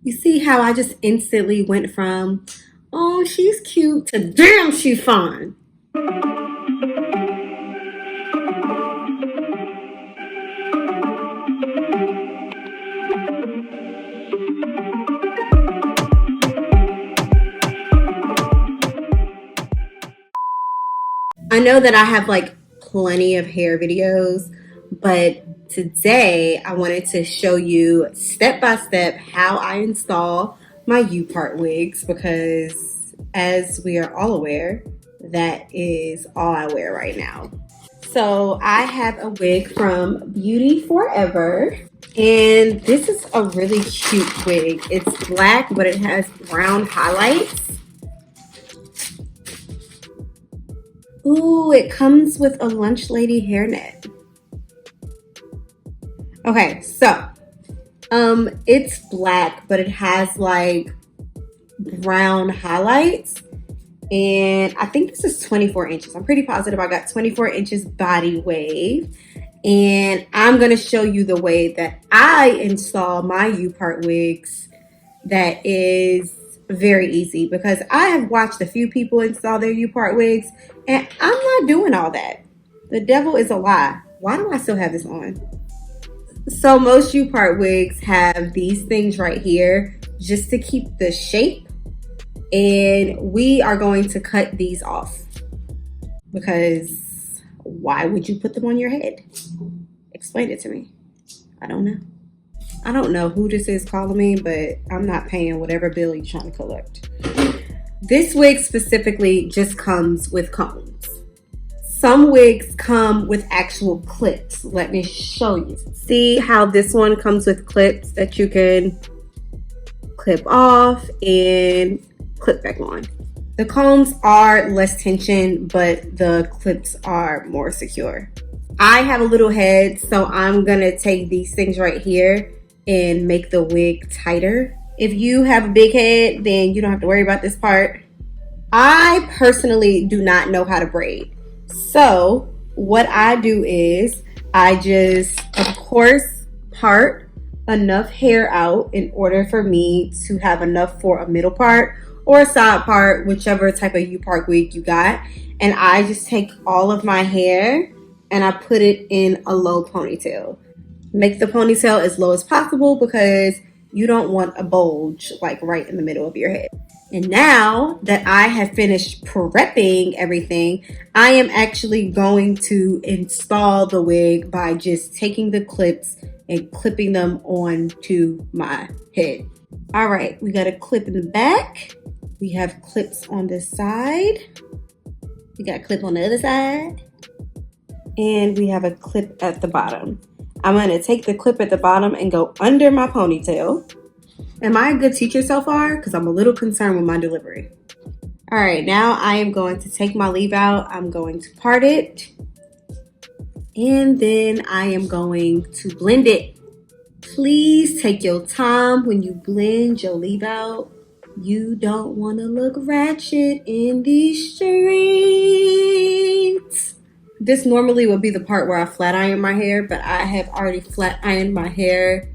You see how I just instantly went from, oh, she's cute, to damn, she's fine. I know that I have like plenty of hair videos, but today I wanted to show you step by step how I install my upart wigs, because as we are all aware, that is all I wear right now. So I have a wig from beautyytb, and this is a really cute wig. It's black, but it has brown highlights. Ooh, it comes with a lunch lady hairnet. Okay, so it's black, but it has like brown highlights, and I think this is 24 inches. I'm pretty positive I got 24 inches body wave, and I'm gonna show you the way that I install my upart wigs. That is very easy, because I have watched a few people install their upart wigs, and I'm not doing all that. The devil is a lie. Why do I still have this on? So most upart wigs have these things right here just to keep the shape, and we are going to cut these off, because why would you put them on your head? Explain it to me. I don't know. I don't know who this is calling me, but I'm not paying whatever bill you're trying to collect. This wig specifically just comes with combs. Some wigs come with actual clips. Let me show you. See how this one comes with clips that you can clip off and clip back on. The combs are less tension, but the clips are more secure. I have a little head, so I'm gonna take these things right here and make the wig tighter. If you have a big head, then you don't have to worry about this part. I personally do not know how to braid. So what I do is I just, of course, part enough hair out in order for me to have enough for a middle part or a side part, whichever type of upart wig you got. And I just take all of my hair and I put it in a low ponytail. Make the ponytail as low as possible, because you don't want a bulge like right in the middle of your head. And now that I have finished prepping everything, I am actually going to install the wig by just taking the clips and clipping them onto my head. All right, we got a clip in the back. We have clips on this side. We got a clip on the other side. And we have a clip at the bottom. I'm going to take the clip at the bottom and go under my ponytail. Am I a good teacher so far? Because I'm a little concerned with my delivery. All right, now I am going to take my leave out. I'm going to part it. And then I am going to blend it. Please take your time when you blend your leave out. You don't want to look ratchet in these streets. This normally would be the part where I flat iron my hair, but I have already flat ironed my hair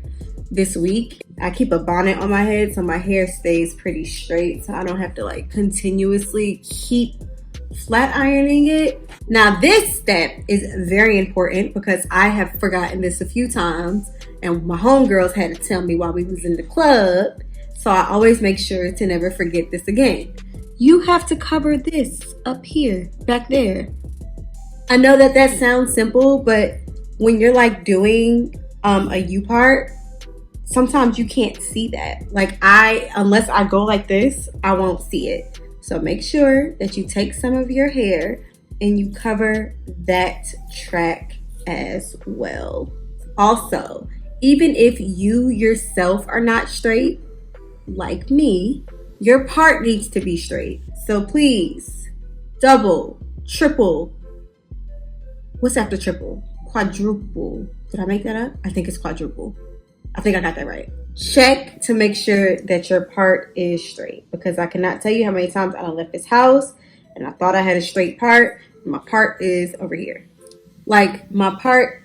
this week. I keep a bonnet on my head so my hair stays pretty straight, so I don't have to like continuously keep flat ironing it. Now this step is very important because I have forgotten this a few times, and my homegirls had to tell me while we was in the club, so I always make sure to never forget this again. You have to cover this up here, back there. I know that that sounds simple, but when you're like doing a upart, sometimes you can't see that. Like unless I go like this, I won't see it. So make sure that you take some of your hair and you cover that track as well. Also, even if you yourself are not straight, like me, your part needs to be straight. So please, double, triple, what's after triple? Quadruple. Did I make that up? I think it's quadruple. I think I got that right. Check to make sure that your part is straight, because I cannot tell you how many times I left this house and I thought I had a straight part. My part is over here. Like, my part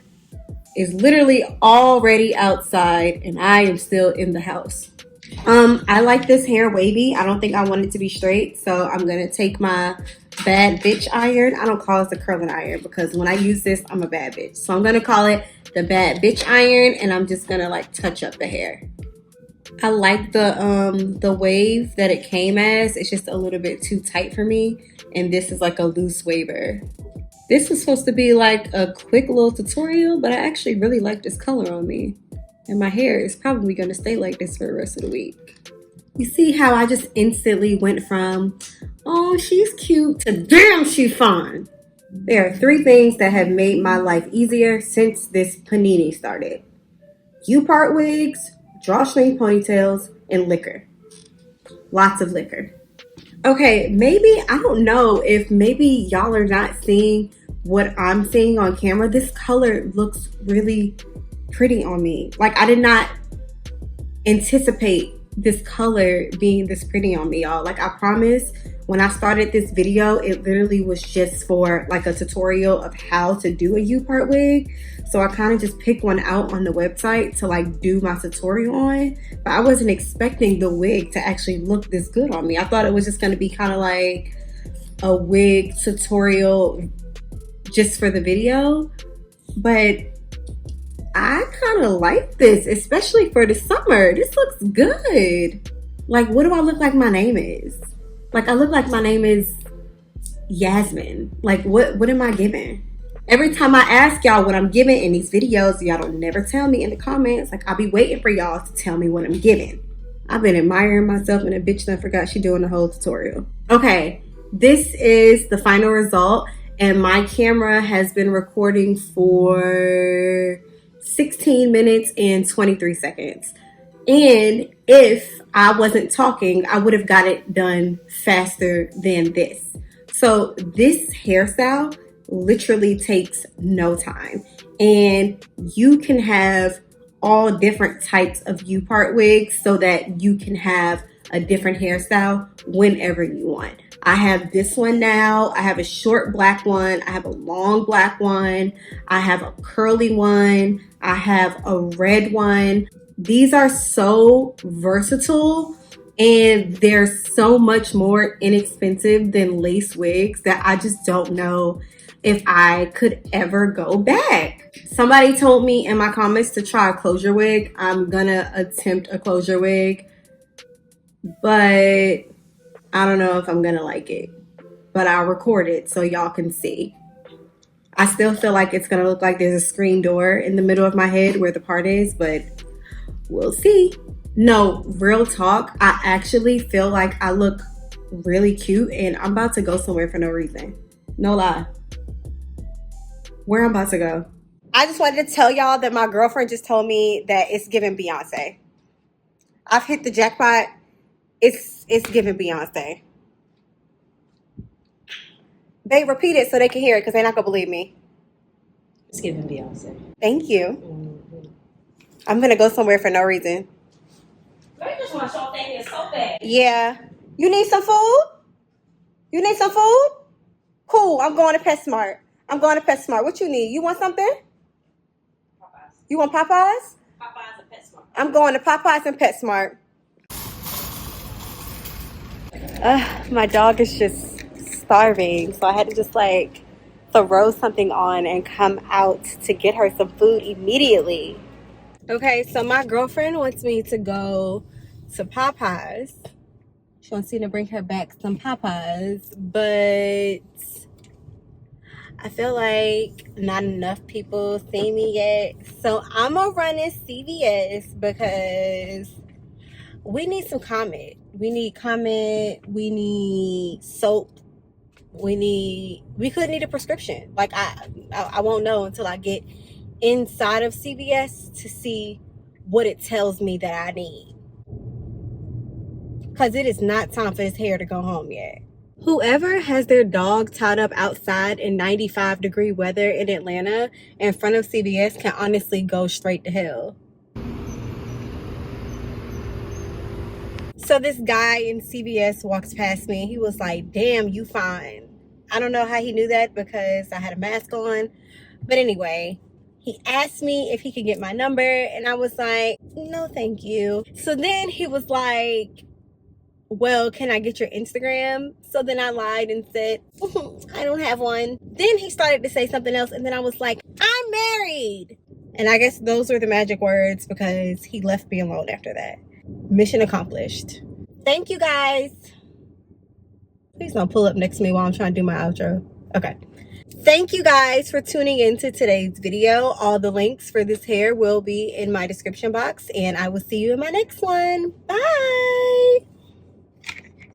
is literally already outside and I am still in the house. I like this hair wavy. I don't think I want it to be straight, so I'm gonna take my bad bitch iron. I don't call it the curling iron because when I use this, I'm a bad bitch. So I'm gonna call it the bad bitch iron, and I'm just gonna like touch up the hair. I like the wave that it came as. It's just a little bit too tight for me, and this is like a loose waver. This was supposed to be like a quick little tutorial, but I actually really like this color on me. And my hair is probably gonna stay like this for the rest of the week. You see how I just instantly went from, oh, she's cute, to damn, she's fine. There are 3 things that have made my life easier since this panini started. upart wigs, drawstring ponytails, and liquor. Lots of liquor. Okay, maybe, I don't know if maybe y'all are not seeing what I'm seeing on camera. This color looks really pretty on me. Like, I did not anticipate this color being this pretty on me, y'all. Like, I promise, when I started this video, it literally was just for like a tutorial of how to do a upart wig. So I kind of just picked one out on the website to like do my tutorial on, but I wasn't expecting the wig to actually look this good on me. I thought it was just going to be kind of like a wig tutorial just for the video, but I kind of like this, especially for the summer. This looks good. Like, what do I look like my name is? Like, I look like my name is Yasmin. Like, what am I giving? Every time I ask y'all what I'm giving in these videos, y'all don't never tell me in the comments. Like, I'll be waiting for y'all to tell me what I'm giving. I've been admiring myself, and a bitch that forgot she doing the whole tutorial. Okay, this is the final result, and my camera has been recording for 16 minutes and 23 seconds. And if I wasn't talking, I would have got it done faster than this. So this hairstyle literally takes no time. And you can have all different types of upart wigs so that you can have a different hairstyle whenever you want. I have this one now. I have a short black one. I have a long black one. I have a curly one. I have a red one. These are so versatile, and they're so much more inexpensive than lace wigs that I just don't know if I could ever go back. Somebody told me in my comments to try a closure wig. I'm gonna attempt a closure wig, but I don't know if I'm gonna like it. But I'll record it so y'all can see. I still feel like it's gonna look like there's a screen door in the middle of my head where the part is, but we'll see. No, real talk, I actually feel like I look really cute, and I'm about to go somewhere for no reason. No lie. Where I'm about to go. I just wanted to tell y'all that my girlfriend just told me that it's giving Beyonce. I've hit the jackpot. It's giving Beyonce. They repeat it so they can hear it because they're not gonna believe me. It's giving Beyonce. Thank you. I'm gonna go somewhere for no reason. Girl, you just want to show things so bad. Yeah. You need some food? You need some food? Cool. I'm going to PetSmart. I'm going to PetSmart. What you need? You want something? Popeyes. You want Popeyes? Popeyes and PetSmart. I'm going to Popeyes and PetSmart. My dog is just starving, so I had to just like throw something on and come out to get her some food immediately. Okay, so my girlfriend wants me to go to Popeyes. She wants me to bring her back some Popeyes, but I feel like not enough people see me yet. So I'm gonna run this CVS because we need some comment. We need comment. We need soap. We could need a prescription. Like I won't know until I get inside of CVS to see what it tells me that I need. Because it is not time for this hair to go home yet. Whoever has their dog tied up outside in 95-degree weather in Atlanta in front of CVS can honestly go straight to hell. So this guy in CVS walks past me. He was like, damn, you fine. I don't know how he knew that because I had a mask on. But anyway, he asked me if he could get my number. And I was like, no thank you. So then he was like, well, can I get your Instagram? So then I lied and said, I don't have one. Then he started to say something else, and then I was like, I'm married. And I guess those were the magic words because he left me alone after that. Mission accomplished. Thank you guys. Please don't pull up next to me while I'm trying to do my outro. Okay. Thank you guys for tuning into today's video. All the links for this hair will be in my description box, and I will see you in my next one. Bye.